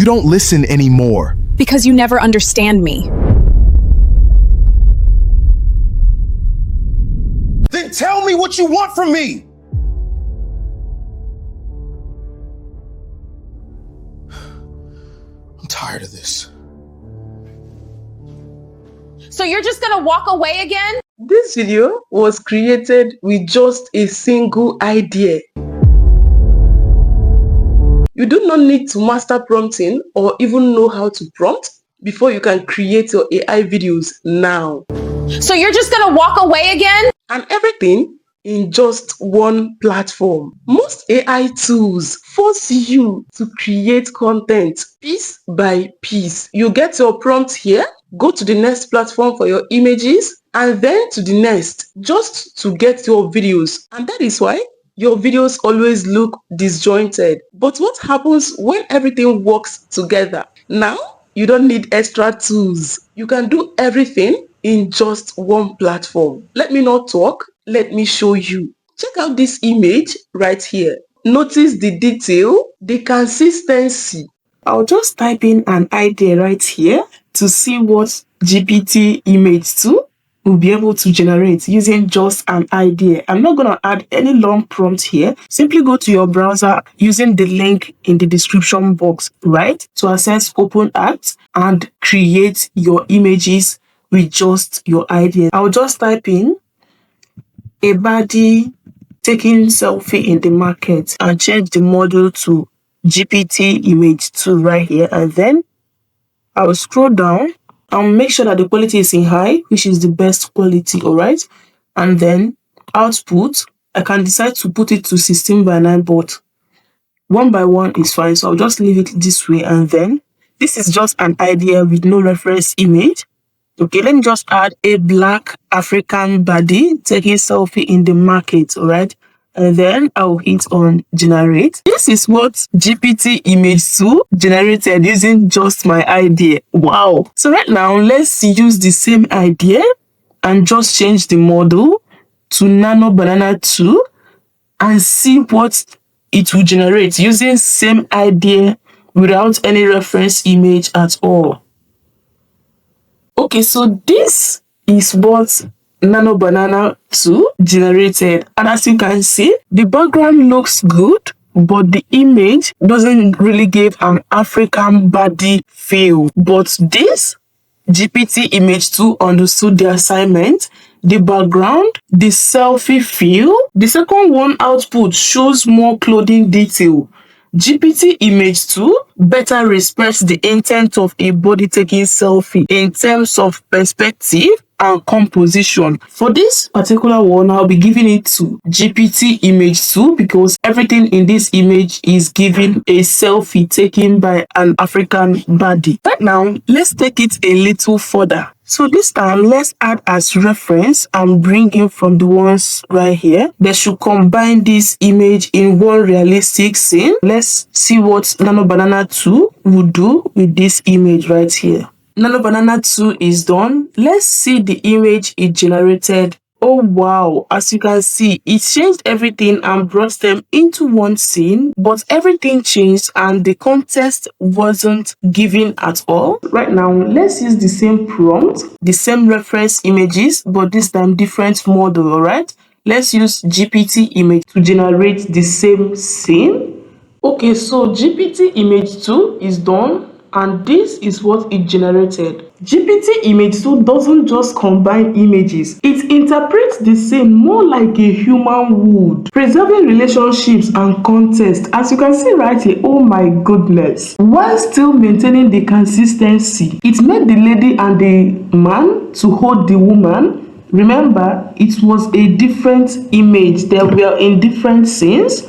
You don't listen anymore. Because you never understand me. Then tell me what you want from me. I'm tired of this. So you're just gonna walk away again? This video was created with just a single idea. You do not need to master prompting or even know how to prompt before you can create your AI videos now. So you're just gonna walk away again? And everything in just one platform. Most AI tools force you to create content piece by piece. You get your prompt here, go to the next platform for your images, and then to the next just to get your videos. And that is why your videos always look disjointed. But what happens when everything works together? Now, you don't need extra tools. You can do everything in just one platform. Let me not talk. Let me show you. Check out this image right here. Notice the detail, the consistency. I'll just type in an idea right here to see what GPT Image 2 will be able to generate using just an idea. I'm not going to add any long prompt here. Simply go to your browser using the link in the description box, right, to access OpenArt and create your images with just your idea. I'll just type in a body taking selfie in the market and change the model to GPT Image 2 right here, and then I'll scroll down and make sure that the quality is in high, which is the best quality, all right? And then output, I can decide to put it to 16:9, but 1:1 is fine, so I'll just leave it this way. And then this is just an idea with no reference image. Okay, let me just add a black African body taking selfie in the market, all right? And then I'll hit on generate. This is what GPT Image 2 generated using just my idea. Wow. So right now, let's use the same idea and just change the model to Nano Banana 2 and see what it will generate using same idea without any reference image at all. Okay, so this is what Nano Banana 2 generated, and as you can see, the background looks good, but the image doesn't really give an African body feel. But this GPT Image 2 understood the assignment, the background, the selfie feel. The second one output shows more clothing detail. GPT Image 2 better respects the intent of a body taking selfie in terms of perspective and composition. For this particular one, I'll be giving it to GPT Image 2 because everything in this image is giving a selfie taken by an African body. Right now, let's take it a little further. So this time, let's add as reference and bring in from the ones right here. They should combine this image in one realistic scene. Let's see what Nano Banana 2 will do with this image right here. Nano Banana 2 is done. Let's see the image it generated. Oh wow, as you can see, it changed everything and brought them into one scene, but everything changed and the context wasn't given at all. Right now, let's use the same prompt, the same reference images, but this time different model, all right? Let's use GPT Image to generate the same scene. Okay, so GPT Image 2 is done. And this is what it generated. GPT Image 2 doesn't just combine images. It interprets the scene more like a human would, preserving relationships and context. As you can see right here, oh my goodness. While still maintaining the consistency, it made the lady and the man to hold the woman. Remember, it was a different image. They were in different scenes.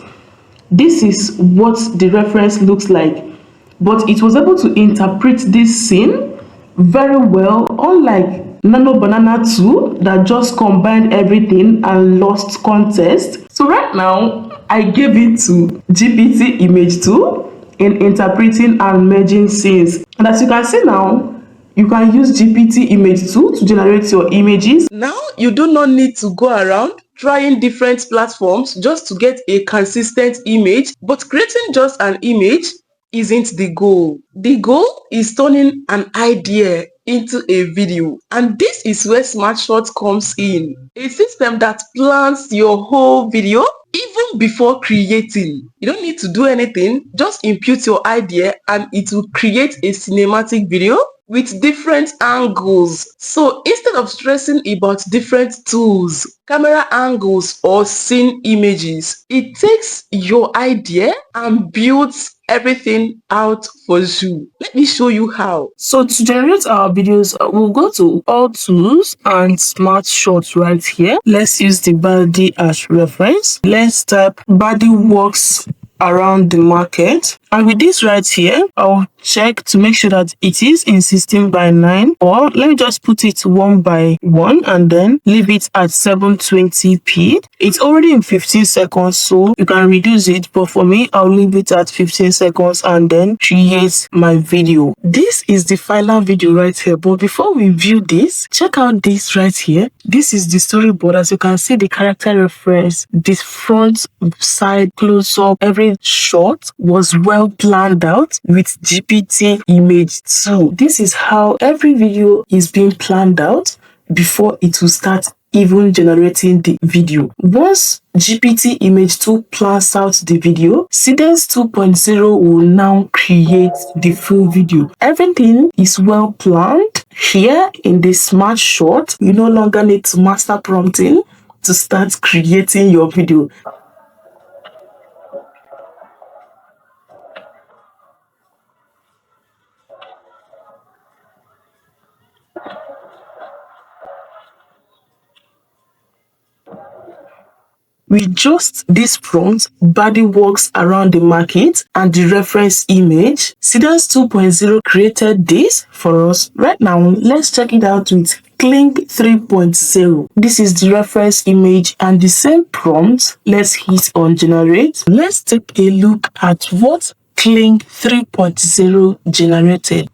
This is what the reference looks like. But it was able to interpret this scene very well, unlike Nano Banana 2 that just combined everything and lost context. So right now, I gave it to GPT Image 2 in interpreting and merging scenes. And as you can see now, you can use GPT Image 2 to generate your images. Now, you do not need to go around trying different platforms just to get a consistent image, but creating just an image isn't the goal. The goal is turning an idea into a video, and this is where SmartShot comes in. A system that plans your whole video even before creating. You don't need to do anything, just input your idea and it will create a cinematic video with different angles. So instead of stressing about different tools, camera angles or scene images, it takes your idea and builds everything out for you. Let me show you how. So to generate our videos, we'll go to All Tools and Smart Shot right here. Let's use the body as reference. Let's type body works around the market, and with this right here, I'll check to make sure that it is in 16:9, or let me just put it 1:1 and then leave it at 720p. It's already in 15 seconds, so you can reduce it, but for me, I'll leave it at 15 seconds and then create my video. This is the final video right here, but before we view this, check out this right here. This is the storyboard. As you can see, the character reference, this front, side, close up, every shot was well planned out with GPT Image 2. This is how every video is being planned out before it will start even generating the video. Once GPT Image 2 plans out the video, Seedance 2.0 will now create the full video. Everything is well planned. Here in the SmartShot, you no longer need to master prompting to start creating your video. With just this prompt, body works around the market and the reference image, Seedance 2.0 created this for us. Right now, let's check it out with Kling 3.0. This is the reference image and the same prompt. Let's hit on generate. Let's take a look at what Kling 3.0 generated.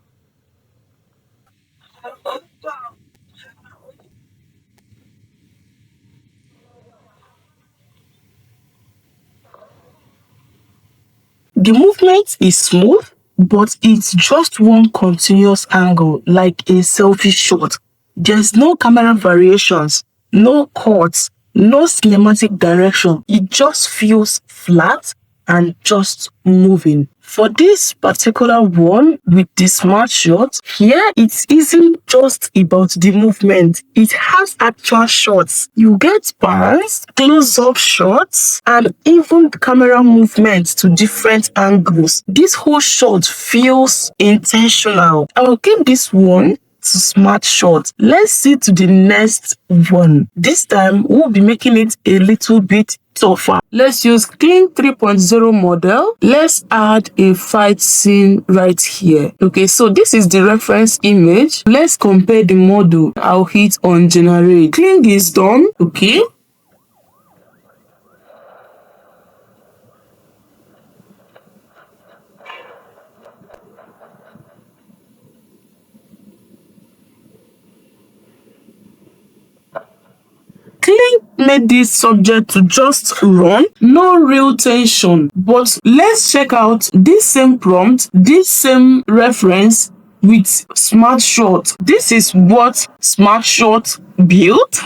The movement is smooth, but it's just one continuous angle, like a selfie shot. There's no camera variations, no cuts, no cinematic direction. It just feels flat and just moving. For this particular one with the SmartShot, here it isn't just about the movement. It has actual shots. You get pans, close-up shots, and even camera movements to different angles. This whole shot feels intentional. I'll give this one to SmartShot. Let's see to the next one. This time we'll be making it a little bit tougher. Let's use Kling 3.0 model. Let's add a fight scene right here. Okay, so this is the reference image. Let's compare the model. I'll hit on generate. Kling is done. Okay. Kling made this subject to just run, no real tension. But let's check out this same prompt, this same reference with SmartShot. This is what SmartShot built.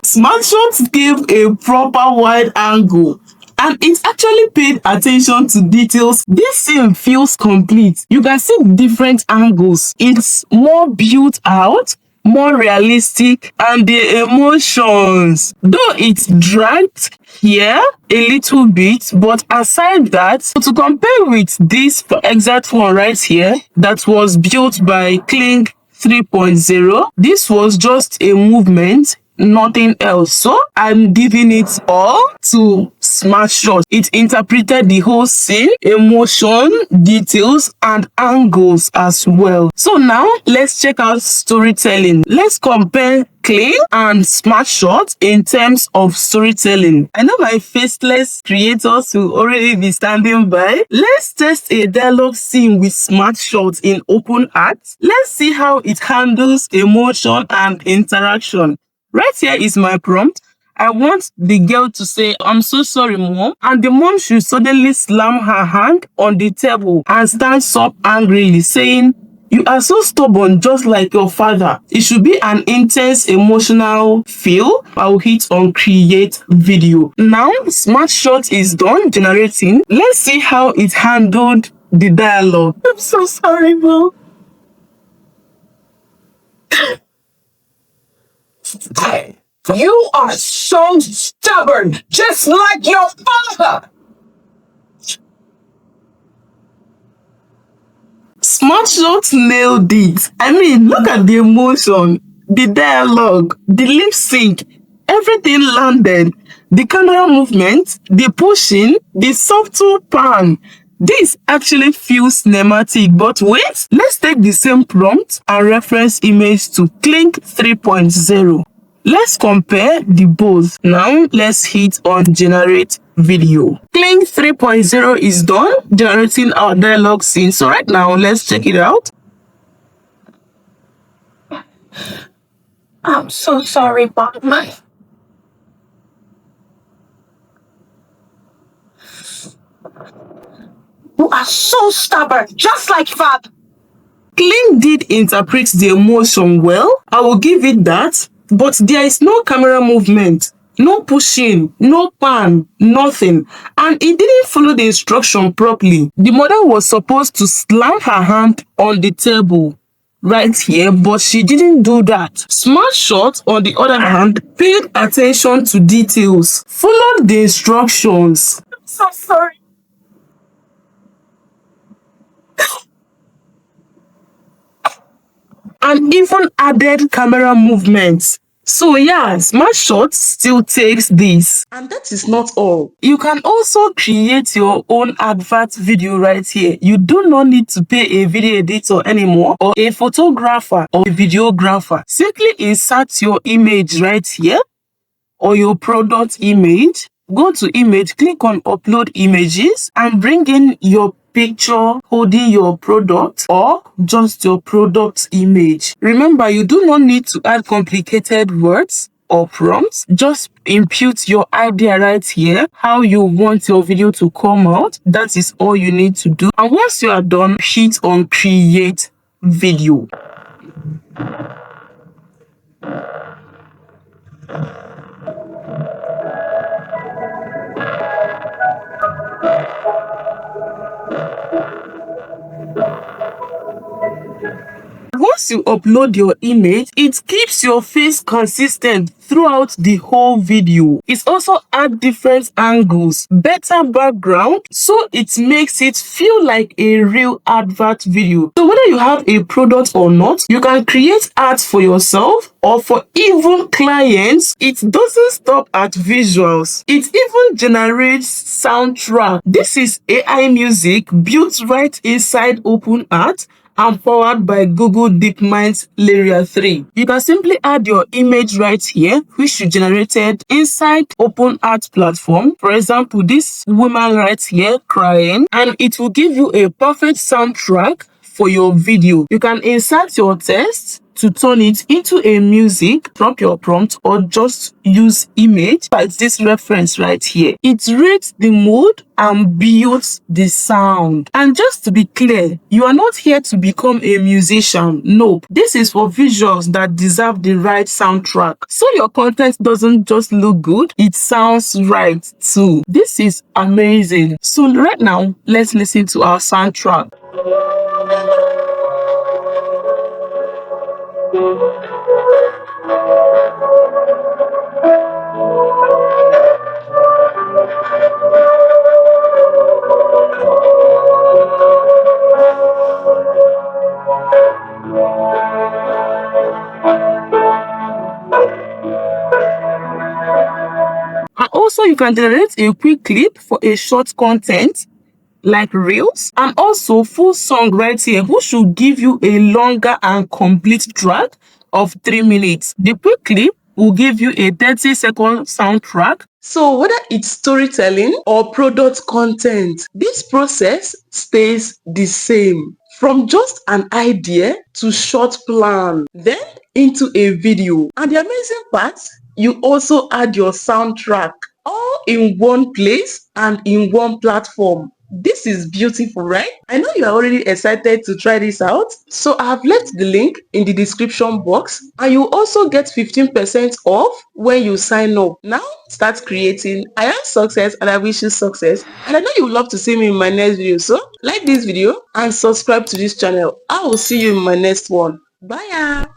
SmartShot gave a proper wide angle and it actually paid attention to details. This scene feels complete. You can see different angles. It's more built out, more realistic, and the emotions. Though it's dragged here a little bit, but aside that, to compare with this exact one right here that was built by Kling 3.0, this was just a movement. nothing else. So I'm giving it all to SmartShot. It interpreted the whole scene, emotion, details, and angles as well. So now let's check out storytelling. Let's compare Clean and SmartShot in terms of storytelling. I know my faceless creators will already be standing by. Let's test a dialogue scene with SmartShot in OpenArt. Let's see how it handles emotion and interaction. Right here is my prompt. I want the girl to say, "I'm so sorry, mom." And the mom should suddenly slam her hand on the table and stands up angrily, saying, "You are so stubborn, just like your father." It should be an intense emotional feel. I'll hit on create video. Now, SmartShot is done generating. Let's see how it handled the dialogue. "I'm so sorry, mom." You are so stubborn, just like your father. SmartShot nailed it. I mean, look at the emotion, the dialogue, the lip sync, everything landed. The camera movement, the pushing, the subtle pan. This actually feels cinematic, but wait, let's take the same prompt and reference image to Clink 3.0. Let's compare the both. Now, let's hit on generate video. Clink 3.0 is done generating our dialogue scene. So right now, let's check it out. I'm so sorry, Mom. You are so stubborn, just like father. Clink did interpret the emotion well. I will give it that. But there is no camera movement, no pushing, no pan, nothing. And it didn't follow the instruction properly. The mother was supposed to slam her hand on the table right here, but she didn't do that. SmartShot, on the other hand, paid attention to details, followed the instructions. I'm so sorry. And even added camera movements. So yeah, SmartShot still takes this. And that is not all. You can also create your own advert video right here. You do not need to pay a video editor anymore, or a photographer or a videographer. Simply insert your image right here or your product image. Go to image, click on upload images and bring in your picture holding your product or just your product image. Remember, you do not need to add complicated words or prompts. Just input your idea right here, how you want your video to come out. That is all you need to do. And once you are done, hit on create video. Once you upload your image, it keeps your face consistent throughout the whole video. It also adds different angles, better background, so it makes it feel like a real advert video. So whether you have a product or not, you can create ads for yourself or for even clients. It doesn't stop at visuals. It even generates soundtrack. This is AI music built right inside OpenArt and powered by Google DeepMind's Layer 3. You can simply add your image right here, which you generated inside OpenArt platform. For example, this woman right here crying, and it will give you a perfect soundtrack for your video. You can insert your text to turn it into a music, drop your prompt, or just use image like this reference right here. It reads the mood and builds the sound. And just to be clear, you are not here to become a musician. Nope. This is for visuals that deserve the right soundtrack. So your content doesn't just look good, it sounds right too. This is amazing. So right now, let's listen to our soundtrack. can generate a quick clip for a short content like reels, and also full song right here, who should give you a longer and complete track of 3 minutes. The quick clip will give you a 30-second soundtrack. So whether it's storytelling or product content, this process stays the same. From just an idea to short plan, then into a video. And the amazing part, you also add your soundtrack all in one place and in one platform. This is beautiful, right? I know you are already excited to try this out. So I have left the link in the description box, and you also get 15% off when you sign up. Now start creating. I am Success and I wish you success. And I know you would love to see me in my next video. So like this video and subscribe to this channel. I will see you in my next one. Bye.